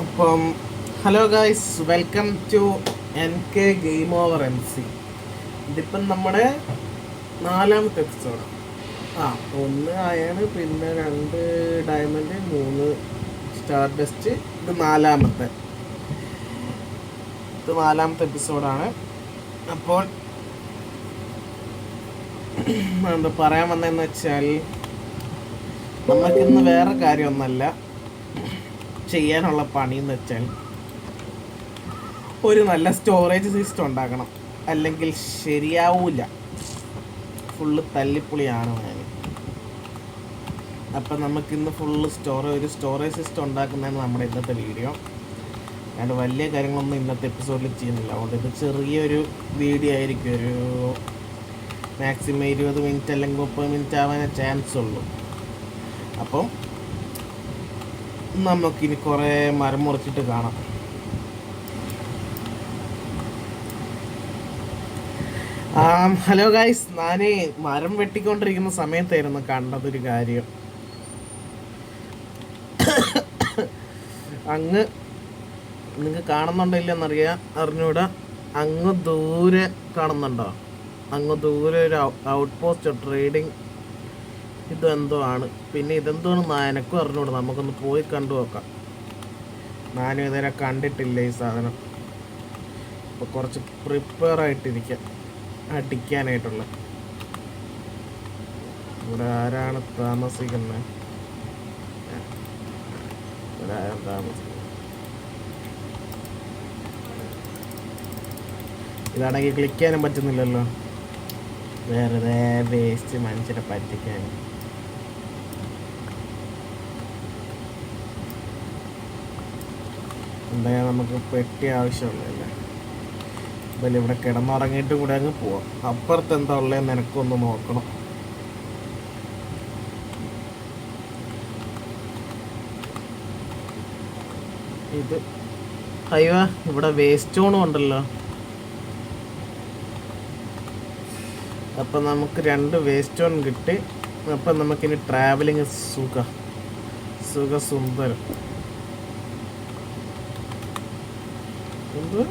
അപ്പം hello guys, welcome to N K game over M C. ഇതിപ്പം നമ്മുടെ 4ാമത്തെ episode. ഒന്ന് അയണ്, പിന്നെ 2 ഡയമണ്ട്, 3 സ്റ്റാർ ഡസ്റ്റ്. ഇത് നാലാമത്തെ എപ്പിസോഡാണ്. അപ്പോൾ എന്താ പറയാൻ വന്നതെന്ന് വെച്ചാൽ, നമുക്കിന്ന് വേറെ കാര്യമൊന്നുമല്ല ചെയ്യാനുള്ള പണിയെന്ന് വെച്ചാൽ, ഒരു നല്ല സ്റ്റോറേജ് സിസ്റ്റം ഉണ്ടാക്കണം. അല്ലെങ്കിൽ ശരിയാവൂല, ഫുള്ള് തല്ലിപ്പൊളിയാണ് ഞാൻ. അപ്പം നമുക്കിന്ന് ഫുള്ള് ഒരു സ്റ്റോറേജ് സിസ്റ്റം ഉണ്ടാക്കുന്നതാണ് നമ്മുടെ ഇന്നത്തെ വീഡിയോ. ഞാൻ വലിയ കാര്യങ്ങളൊന്നും ഇന്നത്തെ എപ്പിസോഡിൽ ചെയ്യുന്നില്ല. അതുകൊണ്ട് ഇത് ചെറിയൊരു വീഡിയോ ആയിരിക്കും. ഒരു മാക്സിമം 20 മിനിറ്റ് അല്ലെങ്കിൽ 30 മിനിറ്റ് ആവാനേ ചാൻസ് ഉള്ളൂ. അപ്പം നമുക്കിനി കുറേ മരം മുറിച്ചിട്ട് കാണാം. ഹലോ ഗൈസ്, ഞാൻ മരം വെട്ടിക്കൊണ്ടിരിക്കുന്ന സമയത്തായിരുന്നു കണ്ടതൊരു കാര്യം. അങ്ങ് നിങ്ങൾക്ക് കാണുന്നുണ്ടോ അറിഞ്ഞൂടാ. അങ്ങ് ദൂരെ കാണുന്നുണ്ടോ? അങ്ങ് ദൂരെ ഒരു ഔട്ട് പോസ്റ്റ് ട്രേഡിങ് ഇതെന്തോ ആണ്. പിന്നെ ഇതെന്തോന്ന് എനക്കും അറിഞ്ഞൂടാ. നമുക്കൊന്ന് പോയി കണ്ടു നോക്കാം. ഞാനും ഇതുവരെ കണ്ടിട്ടില്ല ഈ സാധനം. അപ്പോൾ കുറച്ച് പ്രിപ്പയർ ആയിട്ടിരിക്കാം അടിക്കാനായിട്ടുള്ള. ഇവിടെ ആരാണ് താമസിക്കുന്നത്? ഇതാണെങ്കിൽ ക്ലിക്ക് ചെയ്യാനും പറ്റുന്നില്ലല്ലോ. വെറുതെ വേസ്റ്റ് മനുഷ്യരെ പറ്റിക്കാൻ. എന്തായാലും നമുക്ക് പെട്ടി ആവശ്യമുള്ളതല്ലേ. എന്തായാലും ഇവിടെ കിടന്നുറങ്ങിയിട്ട് കൂടെ അങ്ങ് പോവാം. അപ്പുറത്ത് എന്താ ഉള്ളതെന്ന് എനിക്കൊന്ന് നോക്കണം. ഇത് അയ്യോ, ഇവിടെ വേസ്റ്റ് സ്റ്റോണും ഉണ്ടല്ലോ. അപ്പം നമുക്ക് 2 വേസ്റ്റ് സ്റ്റോൺ കിട്ടി. അപ്പം നമുക്കിനി ട്രാവലിങ് സുന്ദരം. എന്ത്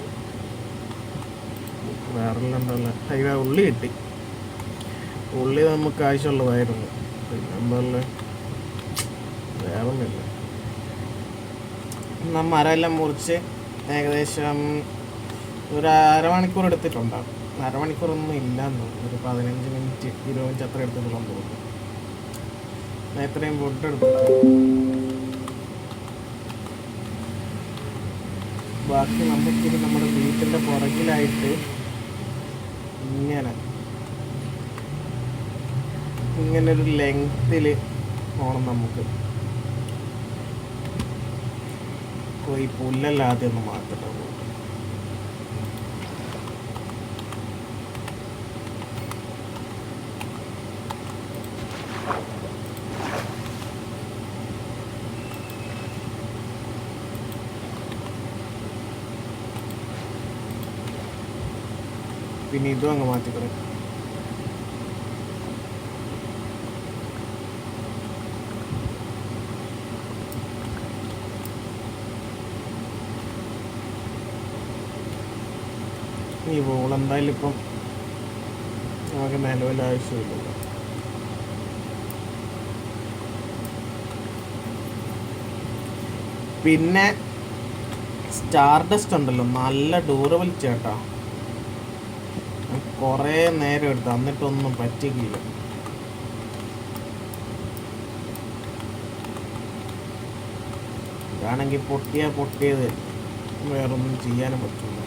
വേറെല്ലാണ്ടല്ലേ. അയ്യോ, ഉള്ളി കിട്ടി. ഉള്ളി നമുക്ക് ആവശ്യമുള്ളതായിരുന്നു. പിന്നെന്തല്ലേ, വേറൊന്നുമില്ല. മരമെല്ലാം മുറിച്ച് ഏകദേശം ഒരു അരമണിക്കൂർ എടുത്തിട്ടുണ്ടാകും. അരമണിക്കൂറൊന്നും ഇല്ലാന്ന് തോന്നുന്നു. ഒരു 15 മിനിറ്റ് 20 മിനിറ്റ് അത്ര എടുത്തിട്ടുണ്ടെന്ന് തോന്നുന്നു. എത്രയും ഫുഡ് എടുത്തിട്ട് ബാക്കി നമുക്കിനി നമ്മുടെ വീട്ടിൻ്റെ പുറകിലായിട്ട് ഇങ്ങനൊരു ലെങ്ത്തിൽ പോകണം. നമുക്ക് പോയി പുല്ലെല്ലാം ആദ്യം ഒന്ന് മാറ്റണം. പിന്നെ ഇതും അങ്ങ് മാറ്റിക്കളെ. ഈ വോൾ എന്തായാലും ഇപ്പം നമുക്ക് നിലവിൽ ആവശ്യമില്ല. പിന്നെ സ്റ്റാർ ഡസ്റ്റ് ഉണ്ടല്ലോ, നല്ല ഡ്യൂറബിൾ ചേട്ടാ. കുറേ നേരം എടുത്തു, എന്നിട്ടൊന്നും പറ്റിക്കില്ല. ഇതാണെങ്കിൽ പൊട്ടിയത് വേറൊന്നും ചെയ്യാനും പറ്റില്ല.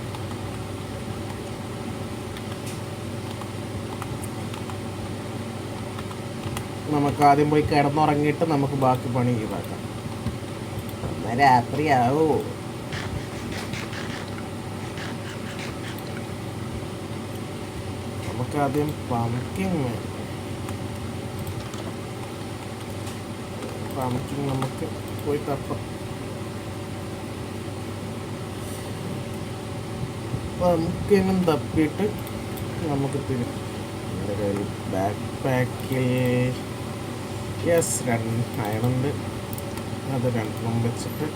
നമുക്ക് ആദ്യം പോയി കിടന്നുറങ്ങിയിട്ട് നമുക്ക് ബാക്കി പണി ഇതാക്കാം. രാത്രിയാവോ? നമുക്കാദ്യം പമ്പിങ് നമുക്ക് പോയി തപ്പാം. പമ്പിങ് തപ്പിയിട്ട് നമുക്ക് തിരിച്ച് ബാക്ക് പാക്കിൽ യെസ് 2 അയണുണ്ട്. അത് 2 വെച്ചിട്ട്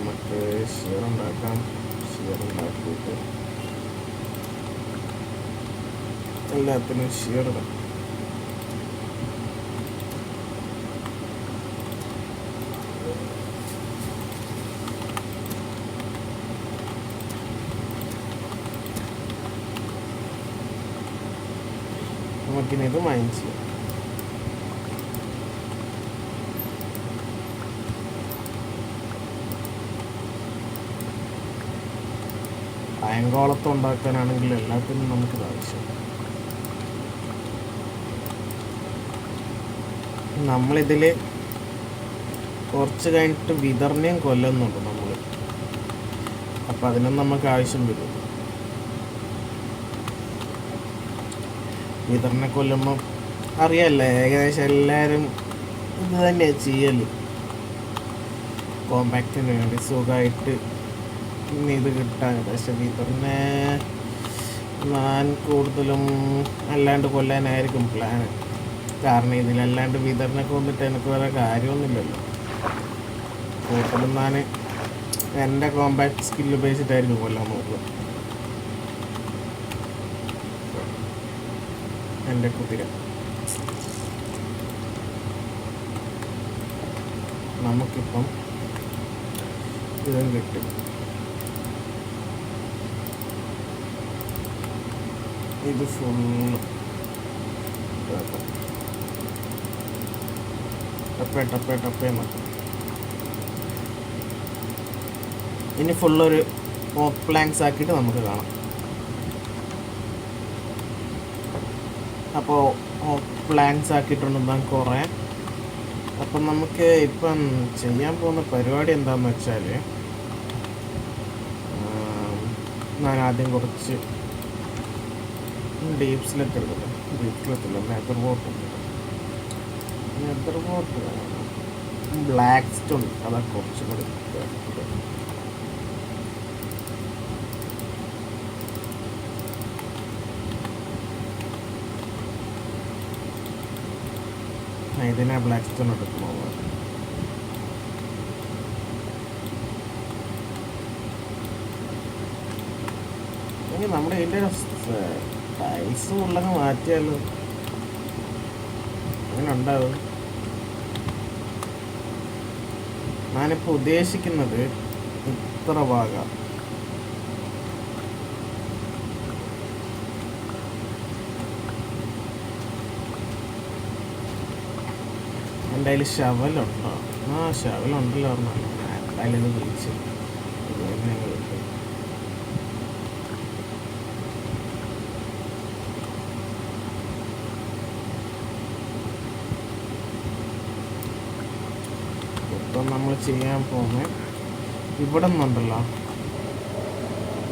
നമുക്ക് ഷിയർ ഉണ്ടാക്കാം. ഷിയർ ഉണ്ടാക്കിയിട്ട് എല്ലാത്തിനും ഷിയർ ഇടാം. നമുക്കിനി ഇത് മൈൻഡ് ചെയ്യാം. അയങ്കോളത്ത് ഉണ്ടാക്കാനാണെങ്കിൽ എല്ലാത്തിനും നമുക്കിത് ആവശ്യം. നമ്മളിതിൽ കുറച്ച് കഴിഞ്ഞിട്ട് വിതറിനെയും കൊല്ലുന്നുണ്ട് നമ്മൾ. അപ്പം അതിനും നമുക്ക് ആവശ്യം വരും. വിതറിനെ കൊല്ലുമ്പം അറിയാമല്ലേ, ഏകദേശം എല്ലാവരും ഇത് തന്നെയാണ് ചെയ്യൽ. കോമ്പാക്റ്റിന് വേണ്ടി സുഖമായിട്ട് ഇത് കിട്ടാൻ. പക്ഷെ വിതറിനെ ഞാൻ കൂടുതലും അല്ലാണ്ട് കൊല്ലാനായിരിക്കും പ്ലാൻ. കാരണം ഇതിലല്ലാണ്ട് വിതറിനെ കൊന്നിട്ട് എനിക്ക് വേറെ കാര്യമൊന്നുമില്ലല്ലോ. കൂടുതലും ഞാൻ എൻ്റെ കോമ്പാക്ട് സ്കില്ല് ഉപയോഗിച്ചിട്ടായിരിക്കും കൊല്ലാൻ നോക്കുക. എൻ്റെ കുതിര നമുക്കിപ്പം ഇതും കിട്ടും. ഇത് ഫുള്ള് ടപ്പേ നോക്കാം. ഇനി ഫുള്ളൊരു പ്ലാങ്ക്സ് ആക്കിയിട്ട് നമുക്ക് കാണാം. അപ്പോൾ പ്ലാങ്ക്സ് ആക്കിയിട്ടുണ്ടെന്നാൽ കുറേ. അപ്പം നമുക്ക് ഇപ്പം ചെയ്യാൻ പോകുന്ന പരിപാടി എന്താണെന്ന് വെച്ചാൽ, ഞാൻ ആദ്യം കുറച്ച് ഡീപ് സ്ലെറ്റ് എടുക്കട്ടെ. നെതർ വോട്ട് ബ്ലാക്ക് സ്റ്റോൺ അതൊക്കെ കുറച്ചും കൂടി. ഇതിനെ ബ്ലാക്ക് സ്റ്റോൺ എടുക്കുമോ? നമ്മുടെ ഇതിൻ്റെ ടൈൽസ് ഉള്ളങ്ങ് മാറ്റിയാലോ? അങ്ങനെ ഉണ്ടാവും. ഞാനിപ്പോൾ ഉദ്ദേശിക്കുന്നത് ഇത്ര ഭാഗം. എൻ്റെ അതിൽ ശവലുണ്ടോ? ശവലുണ്ടല്ലോ. എന്തായാലും ഇത് വിളിച്ച് ഇപ്പം നമ്മൾ ചെയ്യാൻ പോകുന്നത് ഇവിടെ നിന്നുണ്ടല്ലോ,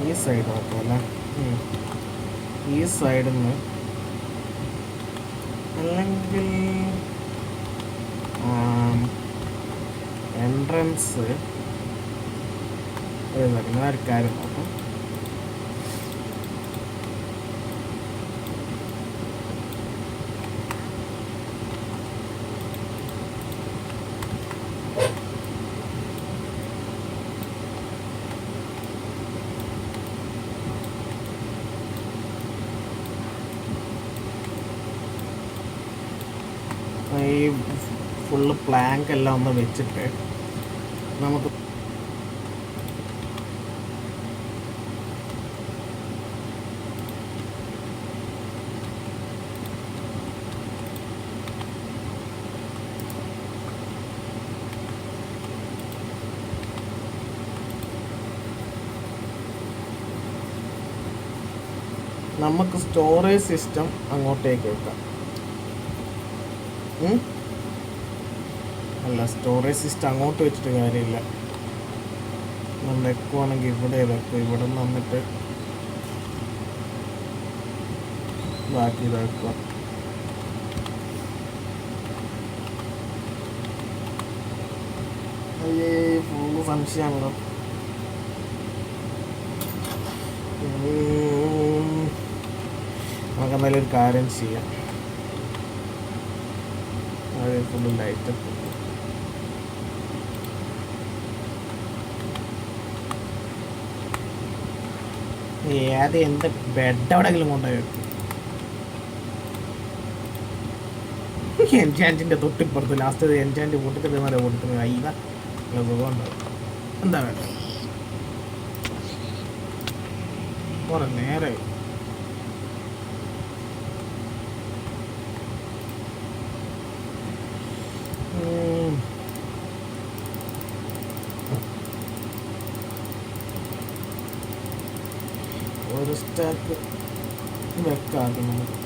ഈ സൈഡ് നോക്കാമല്ലേ. ഈ സൈഡിൽ നിന്ന് അല്ലെങ്കിൽ എൻട്രൻസ് ഒരു കാര്യം നോക്കാം. ഈ ഫുള്ള് പ്ലാങ്ക് എല്ലാം ഒന്ന് വെച്ചിട്ട് നമുക്ക് സ്റ്റോറേജ് സിസ്റ്റം അങ്ങോട്ടേക്ക് വെക്കാം. അല്ല, സ്റ്റോറേജ് സിസ്റ്റം അങ്ങോട്ട് വെച്ചിട്ട് കാര്യമില്ല. നമ്മൾ വെക്കുവാണെങ്കിൽ ഇവിടെ വെക്കും. ഇവിടെ നിന്ന് വന്നിട്ട് ബാക്കി ഇതാക്കുക. അയ്യേ, ഫുള്ള് സംശയമാണല്ലോ. നമുക്ക് എന്തായാലും ഒരു കാര്യം ചെയ്യാം. അത് ഫുള്ള് ലൈറ്റ് ഏത് എന്ത് ബെഡ് എവിടെയെങ്കിലും കൊണ്ടുപോയി വെക്കും. എൻചാൻറ്റിൻ്റെ തൊട്ടിപ്പുറത്ത് ലാസ്റ്റ് എൻചാൻറ്റ് കൂട്ടത്തിരുന്നാലേ കൂട്ടത്തിന് കയ്യില സുഖം ഉണ്ടാവും. എന്താ വേണ്ടത്? കുറെ നേരെ ഒരു സ്റ്റാക്ക് വെക്കാതെ നമുക്ക്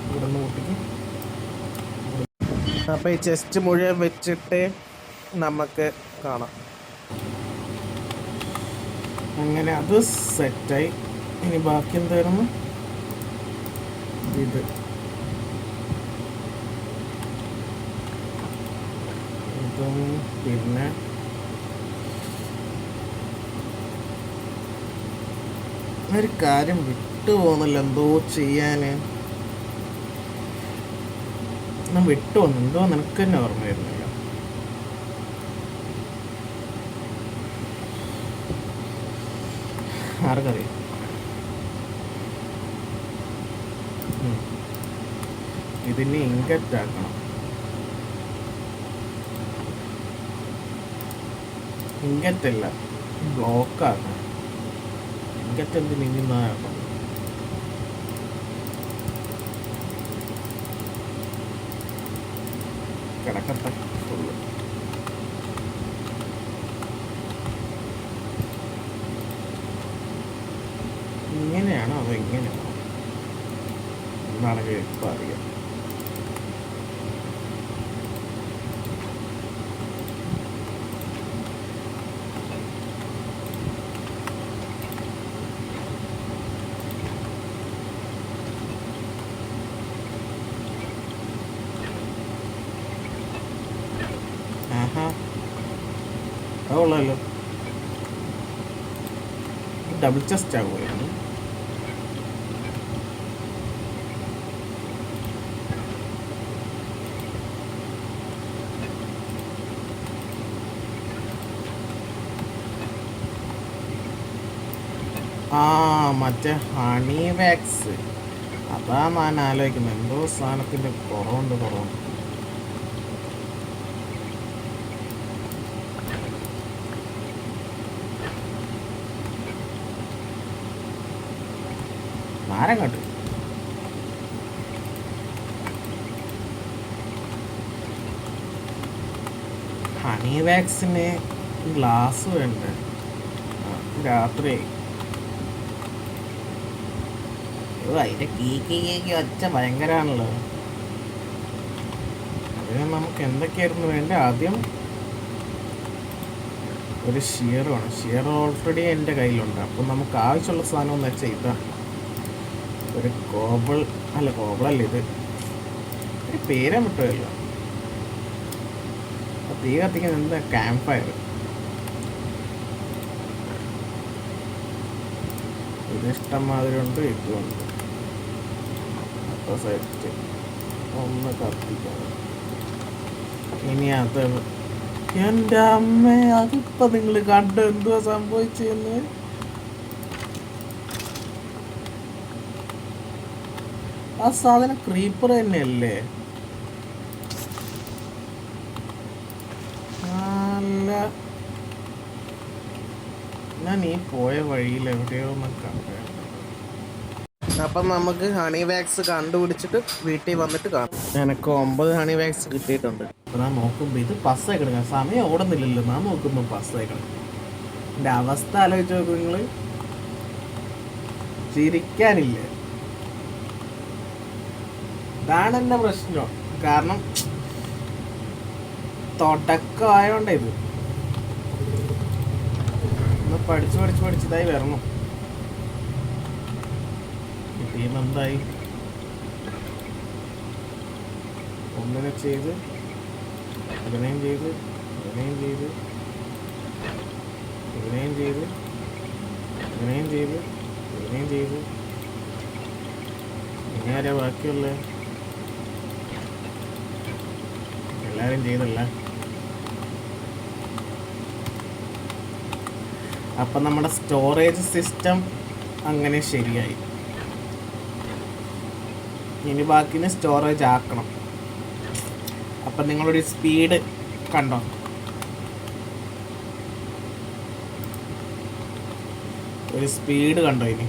ഇവിടുന്ന് കൂട്ടിക്ക്. അപ്പോൾ ഈ ചെസ്റ്റ് മുഴുവൻ വെച്ചിട്ട് നമുക്ക് കാണാം. അങ്ങനെ അത് സെറ്റായി. ഇനി ബാക്കി എന്തായിരുന്നു? ഇതും പിന്നെ ഒരു കാര്യം വിട്ടു പോകുന്നില്ല, എന്തോ ചെയ്യാന് ഞാൻ വിട്ടു വന്നു. എന്തോ നിനക്ക് തന്നെ ഓർമ്മ വരുന്നില്ല. ആർക്കറിയാം. ഇതിനെ ഇൻഗറ്റ് ആക്കണം. ഇൻഗറ്റ് അല്ല, ബ്ലോക്ക് ആക്കണം. ഇൻഗറ്റ് എന്തിന് ഇങ്ങനെയാക്കണം? കിടക്കട്ടെ ഫുള്ള്. ഇങ്ങനെയാണോ അതോ ഇങ്ങനെയാണോ എന്നാണെങ്കിൽ ഇപ്പം അറിയാം. അതുള്ളല്ലോ, ഡബിൾ ചെസ്റ്റ് ആകുകയാണ്. മറ്റേ ഹണി വാക്സ്, അതാ ഞാൻ ആലോചിക്കുന്നത്. എന്തോ സാധനത്തിൻ്റെ കുറവുണ്ട്. ആരങ്ങോട്ട് ഹണി വാക്സിന് ഗ്ലാസ് വേണ്ട. രാത്രി അതിൻ്റെ കേക്ക് ഒച്ച ഭയങ്കരമാണല്ലോ. അതിന് നമുക്ക് എന്തൊക്കെയായിരുന്നു വേണ്ടത്? ആദ്യം ഒരു ഷിയർ വേണം. ഷിയർ ഓൾറെഡി എൻ്റെ കയ്യിലുണ്ട്. അപ്പം നമുക്ക് ആവശ്യമുള്ള സാധനം എന്ന് വെച്ചാൽ ഇതാണ്. ഒരു കോബിളല്ല, ഇത് ഒരു പേരെ വിട്ടുമല്ലോ. തീ കത്തിക്കുന്ന എന്താ? Camp fire. ഇത് ഇഷ്ടംമാതിരി ഉണ്ട്, ഇതുണ്ട്. അപ്പോൾ സെറ്റ് ഒന്ന് കത്തിക്കാം. ഇനി അത് എൻ്റെ അമ്മ, അതിപ്പോൾ നിങ്ങൾ കണ്ടു എന്തുവാ സംഭവിച്ചെന്ന്? ആ സാധനം ക്രീപ്പർ തന്നെയല്ലേ? അല്ല, ഞാൻ ഈ പോയ വഴിയിൽ എവിടെയോ കണ്ടു. അപ്പം നമുക്ക് ഹണി വാക്സ് കണ്ടുപിടിച്ചിട്ട് വീട്ടിൽ വന്നിട്ട് കാണാം. എനിക്ക് 9 ഹണി വാക്സ് കിട്ടിയിട്ടുണ്ട്. അപ്പം ഞാൻ നോക്കുമ്പോൾ ഇത് പസ്സായി കിടക്കാം. സമയം ഓടുന്നില്ലല്ലോ. ഞാൻ നോക്കുമ്പോൾ പസ്സായി കിടക്കും. എൻ്റെ അവസ്ഥ ആലോചിച്ച് നോക്കും നിങ്ങൾ. ചിരിക്കാനില്ല. ഇതാണ് എൻ്റെ പ്രശ്നം. കാരണം തുടക്കമായോണ്ട് ഇത് ഒന്ന് പഠിച്ചിതായി വരണം. എന്തായി ഒന്നിനെ ചെയ്ത് ഇതിനെയും ചെയ്ത് ഇനി ആരാ ബാക്കിയുള്ളത്? എല്ലാവരും ചെയ്തല്ല. അപ്പം നമ്മുടെ സ്റ്റോറേജ് സിസ്റ്റം അങ്ങനെ ശരിയായി. ഇനി ബാക്കിന് സ്റ്റോറേജ് ആക്കണം. അപ്പം നിങ്ങളൊരു സ്പീഡ് കണ്ടോ? ഒരു സ്പീഡ് കണ്ടോ? ഇനി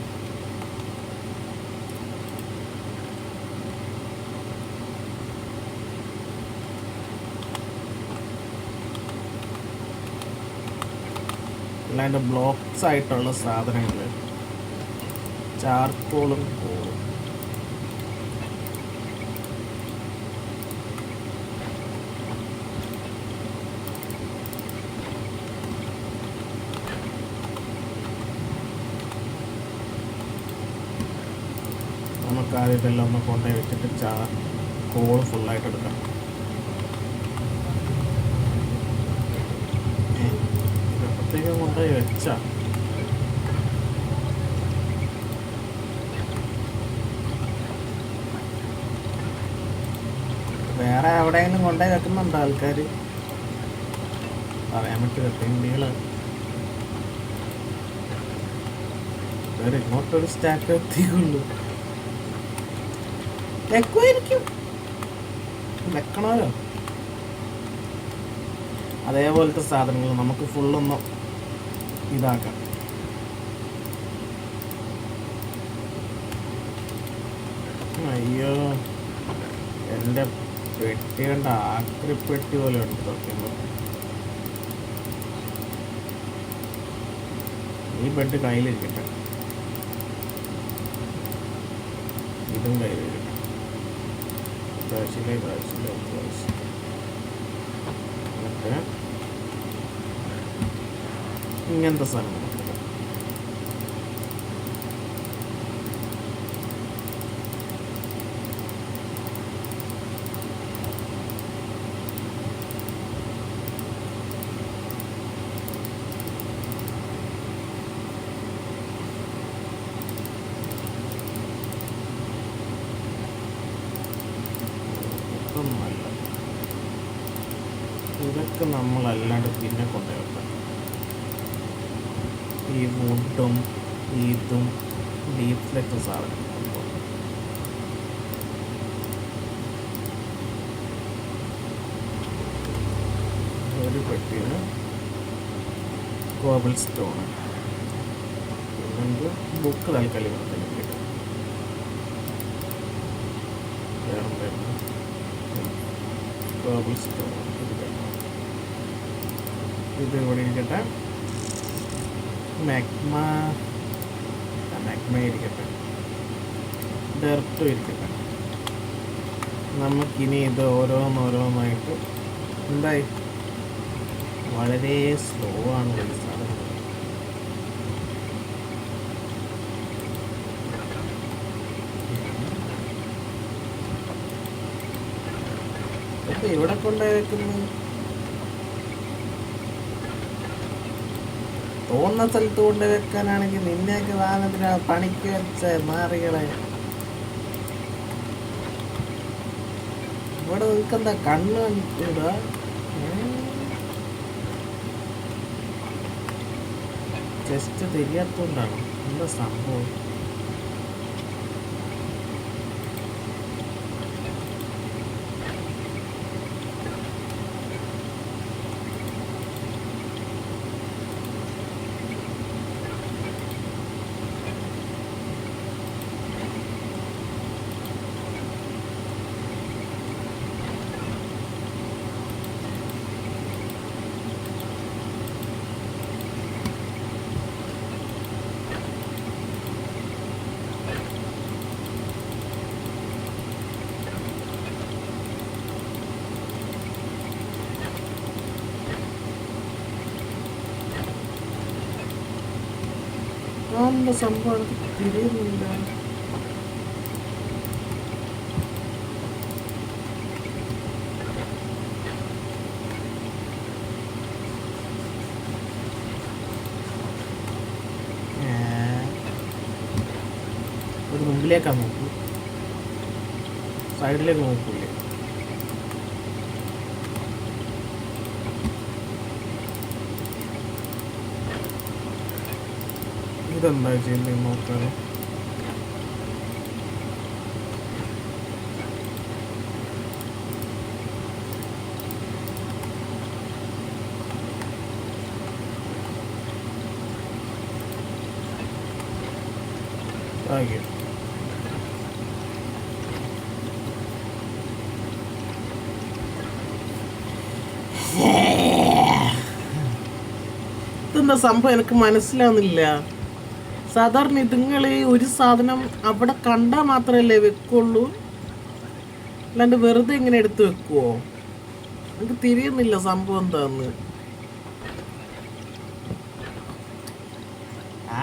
അല്ലാണ്ട് ബ്ലോക്സ് ആയിട്ടുള്ള സാധനങ്ങൾ, ചാർക്കോളും കോളും. നമുക്ക് ആദ്യം ഇതെല്ലാം ഒന്ന് കൊണ്ടുപോയി വെച്ചിട്ട് കോള് ഫുള്ളായിട്ട് എടുക്കാം. ഇതൊക്കെ കൊണ്ടുപോയി വെച്ചാ വേറെ എവിടെയെങ്കിലും കൊണ്ടുപോയി വെക്കുന്നുണ്ടോ ആൾക്കാർ? പറയാൻ പറ്റില്ല. തെണ്ടികള് വേറെ ഇങ്ങോട്ടൊരു സ്റ്റാക്ക് എത്തിയുള്ളൂ. വെക്കുമായിരിക്കും, വെക്കണമല്ലോ. അതേപോലത്തെ സാധനങ്ങൾ നമുക്ക് ഫുള്ളൊന്ന് ഇതാക്കാം. അയ്യോ, എൻ്റെ പെട്ടി കണ്ട ആക്രിപ്പെട്ടി പോലെ ഉണ്ട് സത്യം. ഈ ബെഡ് കയ്യിലിരിക്കട്ടെ, ഇതും കയ്യിലിരിക്കട്ടെ. എന്നിട്ട് ഇങ്ങനത്തെ സാധനം ഇതൊക്കെ നമ്മളല്ലാണ്ട് പിന്നെ കൊണ്ടുവയ്ക്കാം. ഈ വുഡും ഇതും ലീഫ്ലെറ്റ് സാധനം ഒരു പെട്ടിന് കോബിൾ സ്റ്റോണ്, പിന്നെ ബുക്ക് തൽക്കാലം കിട്ടും. വേറെ കോബിൾ സ്റ്റോൺ ഇത് ഇവിടെ ഇരിക്കട്ടെ. മാഗ്മ ഇരിക്കട്ടെ, ഡെർട്ടും ഇരിക്കട്ടെ. നമുക്കിനി ഇത് ഓരോന്നോരോന്നായിട്ട് എന്തായി വളരെ സ്ലോ ആണ് ഈ സാധനം. ഇവിടെ കൊണ്ടുപോയി വെക്കുന്നു. തോന്നുന്ന സ്ഥലത്ത് കൊണ്ട് വെക്കാനാണെങ്കിൽ നിന്നെയൊക്കെ വാഹനത്തിന് പണിക്ക് വെച്ച മാറികളെ. ഇവിടെ നിൽക്കുന്ന കണ്ണ് ഇടുക. ജസ്റ്റ് തിരിയാത്തോണ്ടാണ്. എന്താ സംഭവം? എന്താ സംഭവം തിരിയുന്നില്ല. ഒരു മുമ്പിലേക്കാ നോക്കൂ, സൈഡിലേക്ക് നോക്കൂലേ? ഇതെന്താ ചെയ്യുന്നത് നോക്കാറ്. ആകെ ഇതെന്താ സംഭവം എനിക്ക് മനസ്സിലാവുന്നില്ല. സാധാരണ ഇതുങ്ങൾ ഒരു സാധനം അവിടെ കണ്ടാൽ മാത്രമല്ലേ വെക്കുള്ളൂ, അല്ലാണ്ട് വെറുതെ ഇങ്ങനെ എടുത്ത് വെക്കുവോ? എനിക്ക് തിരിയുന്നില്ല സംഭവം എന്താന്ന്.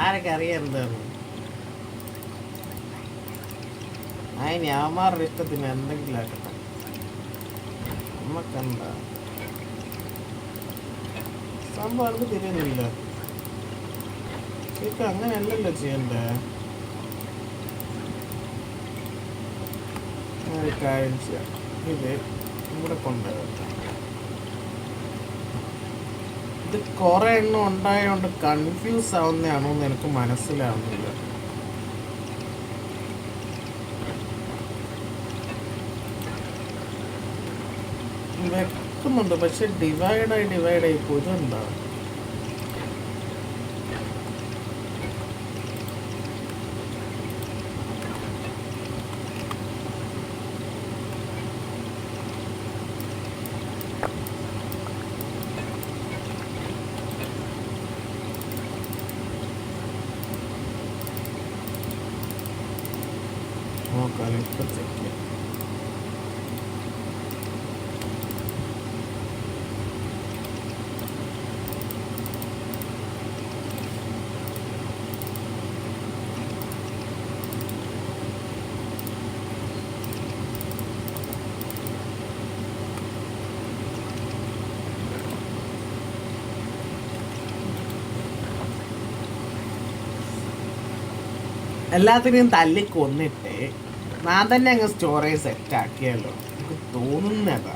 ആരൊക്കെ അറിയാം എന്താന്ന്. അതിന് അവന്മാരുടെ ഇഷ്ടത്തിന് എന്തെങ്കിലും ആക്കട്ടെ, നമ്മക്കെന്താ സംഭവം. എനിക്ക് തിരിയുന്നില്ല. ശരിക്കും അങ്ങനെയല്ലല്ലോ ചെയ്യണ്ടേ. ഒരു കാര്യം ചെയ്യാം, ഇത് ഇവിടെ കൊണ്ടുവരാം. ഇത് കുറെ എണ്ണം ഉണ്ടായതുകൊണ്ട് കൺഫ്യൂസ് ആവുന്നതാണോ എന്ന് എനിക്ക് മനസ്സിലാവുന്നില്ല. വെക്കുന്നുണ്ട്, പക്ഷെ ഡിവൈഡായി പോയതെന്താ? നോക്കാം, ഇപ്പൊ ചെക്ക് ചെയ്യാം. എല്ലാത്തിനെയും തല്ലി കൊന്നിട്ട് ഞാൻ തന്നെ അങ്ങ് സ്റ്റോറേജ് സെറ്റ് ആക്കിയല്ലോ. എനിക്ക് തോന്നുന്നതാ.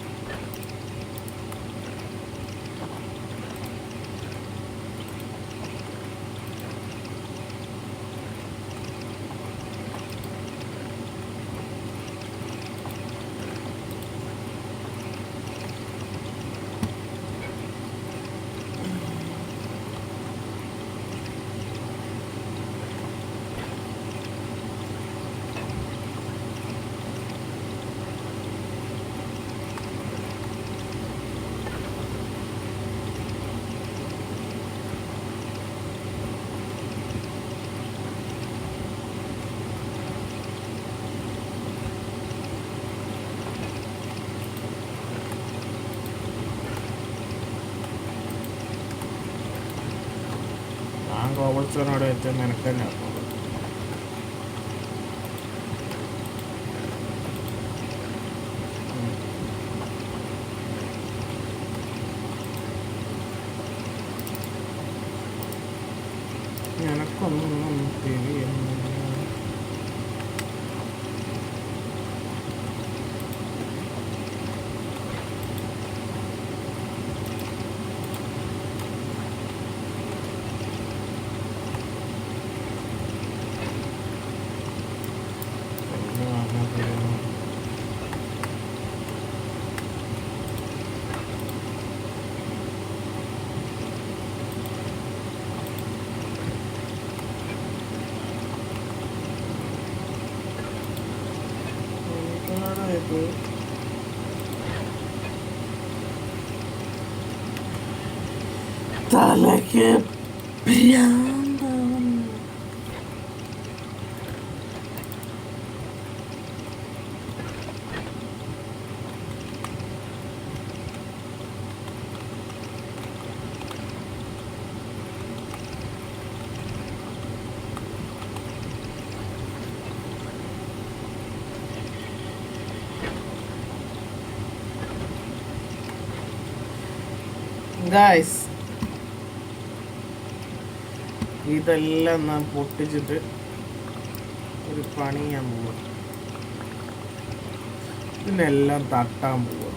ഞാൻ കോവൾസോനോട് വെച്ചാൽ നിനക്ക് തന്നെ എനക്കൊന്നും തിരിയുന്നില്ല. തലയ്ക്ക് ഭ്രാന്താവുന്നു. ഗായ്സ്, ഇതെല്ലാം ഞാൻ പൊട്ടിച്ചിട്ട് ഒരു പണി ചെയ്യാൻ പോവാ. ഇതിനെല്ലാം തട്ടാൻ പോവാ.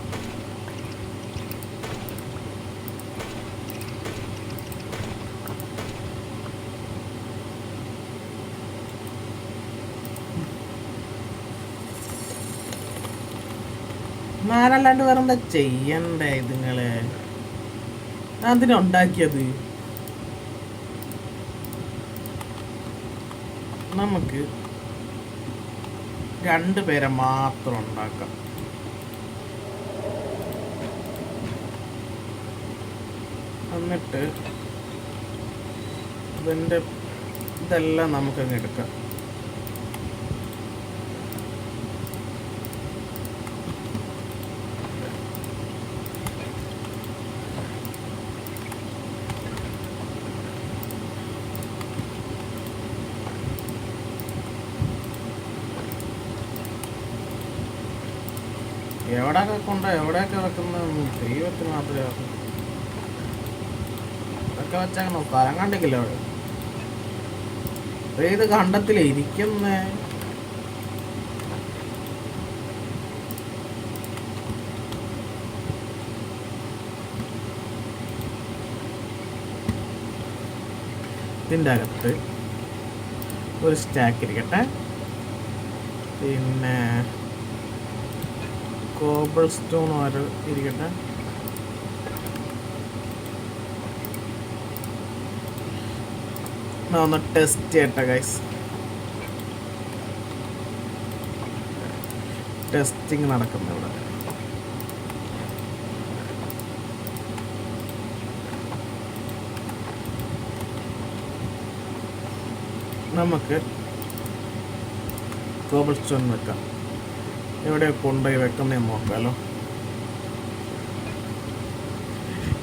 ഞാനല്ലാണ്ട് വേറെ എന്താ ചെയ്യണ്ടേ ഇതുങ്ങള്? അതിനുണ്ടാക്കിയത് നമുക്ക് 2 പേരെ മാത്രം ഉണ്ടാക്കാം. എന്നിട്ട് ഇതെല്ലാം നമുക്കങ്ങ് എടുക്കാം. എവിടെയൊക്കെ വെക്കുന്ന ദൈവത്തിന് മാത്രമേ അറിയൂ. ഇതൊക്കെ വെച്ചാൽ സ്ഥലം കണ്ടിക്കില്ല അവിടെ. ഇത് കണ്ടത്തിലേ ഇരിക്കുന്നേ. ഇതിൻ്റെ അകത്ത് ഒരു സ്റ്റാക്ക് ഇരിക്കട്ടെ. പിന്നെ കോബിൾ സ്റ്റോൺ ഒരു ഇരിക്കട്ടെ. ഒന്ന് ടെസ്റ്റ് ചെയ്യട്ടെ ഗൈസ്. ടെസ്റ്റിങ് നടക്കുന്നു ഇവിടെ. നമുക്ക് കോബിൾ സ്റ്റോൺ വെക്കാം. എവിടെ കൊണ്ടുപോയി വെക്കുന്നതെന്ന് നോക്കാമല്ലോ.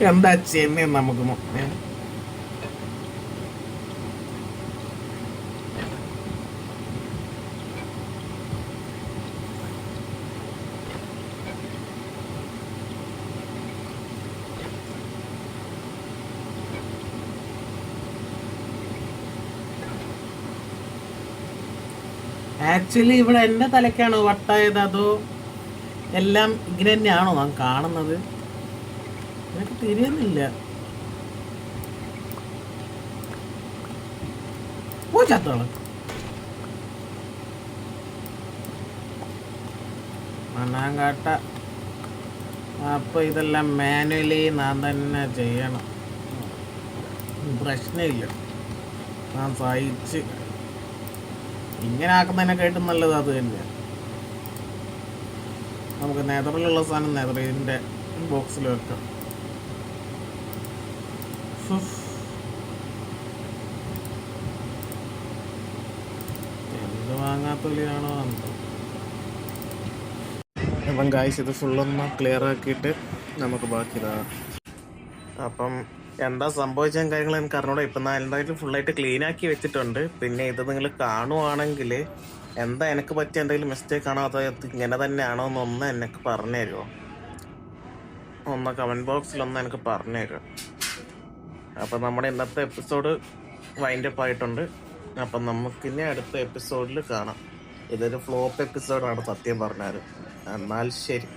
എന്താ ചെയ്യുന്നതെന്ന് നമുക്ക് ആക്ച്വലി ഇവിടെ എൻ്റെ തലയ്ക്കാണോ വട്ടായത്, അതോ എല്ലാം ഇങ്ങനെ തന്നെയാണോ നാം കാണുന്നത്? എനിക്ക് തിരിയുന്നില്ല. ചത്തോള് മണ്ണാങ്കാട്ട. അപ്പോൾ ഇതെല്ലാം മാനുവലി നാം തന്നെ ചെയ്യണം. പ്രശ്നമില്ല, നാം സഹിച്ച്. ഇങ്ങനെ ആക്കുന്നതിനെക്കാട്ടും നല്ലത് അത് തന്നെയാണ്. നമുക്ക് നെതറിലുള്ള സാധനം നെതറിൻ്റെ ബോക്സിൽ വെക്കാം. എന്ത് വാങ്ങാത്തൊലിയാണോ എന്തോ. അപ്പം ഗായ്സ് ഇത് ഫുള്ളൊന്ന് ക്ലിയർ ആക്കിയിട്ട് നമുക്ക് ബാക്കി ഇതാകാം. അപ്പം എന്താ സംഭവിച്ച കാര്യങ്ങൾ എനിക്ക് അറിഞ്ഞൂടെ. ഇപ്പം എന്തായാലും ഫുള്ളായിട്ട് ക്ലീൻ ആക്കി വെച്ചിട്ടുണ്ട്. പിന്നെ ഇത് നിങ്ങൾ കാണുവാണെങ്കിൽ എന്താ എനിക്ക് പറ്റിയ എന്തെങ്കിലും മിസ്റ്റേക്ക് ആണോ അതോ ഇങ്ങനെ തന്നെയാണോ എന്നൊന്ന് എനിക്ക് പറഞ്ഞു തരുമോ? ഒന്ന് കമൻറ്റ് ബോക്സിലൊന്ന് എനിക്ക് പറഞ്ഞു തരുമോ? അപ്പം നമ്മുടെ ഇന്നത്തെ എപ്പിസോഡ് വൈൻഡപ്പ് ആയിട്ടുണ്ട്. അപ്പം നമുക്കിനി അടുത്ത എപ്പിസോഡിൽ കാണാം. ഇതൊരു ഫ്ലോപ്പ് എപ്പിസോഡാണ് സത്യം പറഞ്ഞാൽ. എന്നാൽ ശരി.